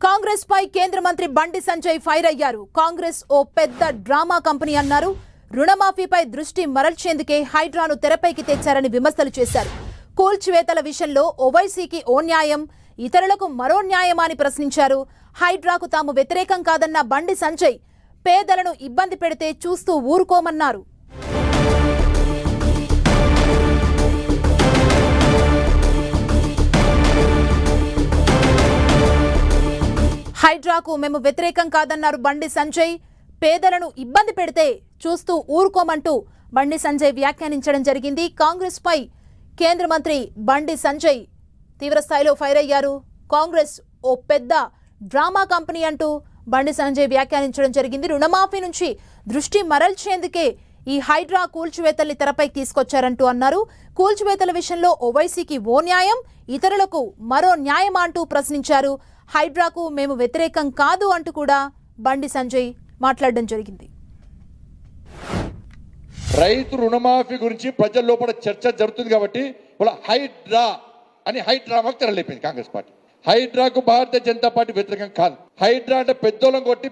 కాంగ్రెస్ పై కేంద్ర మంత్రి బండి సంజయ్ ఫైర్ అయ్యారు. కాంగ్రెస్ ఓ పెద్ద డ్రామా కంపెనీ అన్నారు. రుణమాఫీపై దృష్టి మరల్చేందుకే హైడ్రాను తెరపైకి తెచ్చారని విమర్శలు చేశారు. కూల్చివేతల విషయంలో ఓవైసీకి ఓ న్యాయం, ఇతరులకు మరో న్యాయమా అని ప్రశ్నించారు. హైడ్రాకు తాము వ్యతిరేకం కాదన్న బండి సంజయ్ పేదలను ఇబ్బంది పెడితే చూస్తూ ఊరుకోమన్నారు. హైడ్రాకు మేము వ్యతిరేకం కాదన్నారు బండి సంజయ్. పేదలను ఇబ్బంది పెడితే చూస్తూ ఊరుకోమంటూ బండి సంజయ్ వ్యాఖ్యానించడం జరిగింది. కాంగ్రెస్ పై కేంద్ర మంత్రి బండి సంజయ్ తీవ్రస్థాయిలో ఫైర్ అయ్యారు. కాంగ్రెస్ ఓ పెద్ద డ్రామా కంపెనీ అంటూ బండి సంజయ్ వ్యాఖ్యానించడం జరిగింది. రుణమాఫీ నుంచి దృష్టి మరల్చేందుకే ఈ హైడ్రా కూల్చివేతల్ని తెరపైకి తీసుకొచ్చారంటూ అన్నారు. కూల్చివేతల విషయంలో ఓవైసీకి ఓ న్యాయం, ఇతరులకు మరో న్యాయమా అంటూ ప్రశ్నించారు. హైడ్రాకు మేము వ్యతిరేకం కాదు అంటూ కూడా బండి సంజయ్ మాట్లాడడం జరిగింది. రైతు రుణమాఫీ గురించి ప్రజల లోపల చర్చ జరుగుతుంది కాబట్టి వాళ్ళ హైడ్రా అని హైడ్రామాకు తెరలేపింది కాంగ్రెస్ పార్టీ. హైడ్రాకు భారతీయ జనతా పార్టీ వ్యతిరేకం కాదు. హైడ్రా అంటే పెద్దోళ్ళని కొట్టి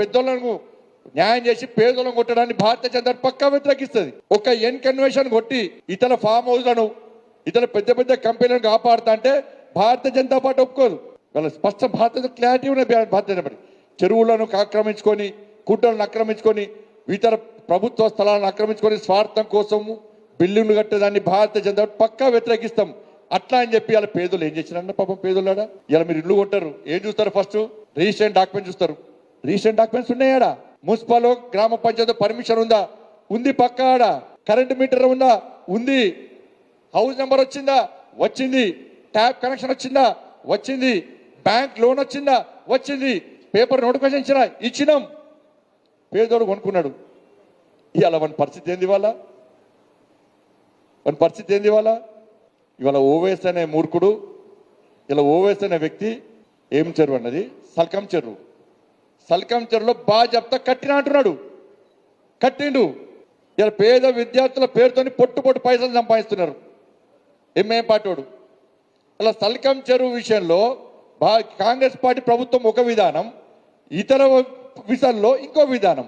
పెద్దోళ్ళను న్యాయం చేసి పేదోళ్ళను కొట్టడాన్ని భారతీయ జనతా పక్కా వ్యతిరేకిస్తుంది. ఒక కన్వెన్షన్ కొట్టి ఇతర ఫామ్ హౌస్లను ఇతర పెద్ద పెద్ద కంపెనీలను కాపాడుతా అంటే భారతీయ జనతా పార్టీ ఒప్పుకోదు. వాళ్ళ స్పష్ట భారత క్లారిటీ ఉన్నది. భారతీయ జనతా పార్టీ చెరువులను ఆక్రమించుకొని, కుంటలను ఆక్రమించుకొని, ఇతర ప్రభుత్వ స్థలాలను ఆక్రమించుకొని స్వార్థం కోసము బిల్డింగ్లు కట్టేదాన్ని భారతీయ జనతా పార్టీ పక్కా వ్యతిరేకిస్తాం. అట్లా అని చెప్పి వాళ్ళ పేదలు ఏం చేసినారన్న పాపం పేదోళ్ళాడా. ఇలా మీరు ఇల్లు కొంటారు, ఏం చూస్తారు? ఫస్ట్ రిజిస్ట్రేషన్ డాక్యుమెంట్ చూస్తారు. రిజిస్ట్రేషన్ డాక్యుమెంట్స్ ఉన్నాయాడా? మున్సిపల్ గ్రామ పంచాయతీ పర్మిషన్ ఉందా? ఉంది. పక్కా ఆడ కరెంట్ మీటర్ ఉందా? ఉంది. హౌస్ నెంబర్ వచ్చిందా? వచ్చింది. ట్యాప్ కనెక్షన్ వచ్చిందా? వచ్చింది. బ్యాంక్ లోన్ వచ్చిందా? వచ్చింది. పేపర్ నోటిఫికేషన్ ఇచ్చినాం. పేదోడు కొనుక్కున్నాడు. ఇవాళ మన పరిస్థితి ఏంది? మన పరిస్థితి ఏంది? ఇవాళ ఓవేస్ అనే మూర్ఖుడు, ఇలా ఓవేస్ అనే వ్యక్తి ఏం చెరువు అన్నది సల్కం చెరువు. సల్కం చెరువులో బాజప్తా కట్టినా అంటున్నాడు. కట్టిండు. ఇలా పేద విద్యార్థుల పేరుతోని పొట్టు పైసలు సంపాదిస్తున్నారు ఎంఏ పార్టీడు. అలా సల్కం చెరువు విషయంలో కాంగ్రెస్ పార్టీ ప్రభుత్వం ఒక విధానం, ఇతర విషయాల్లో ఇంకో విధానం.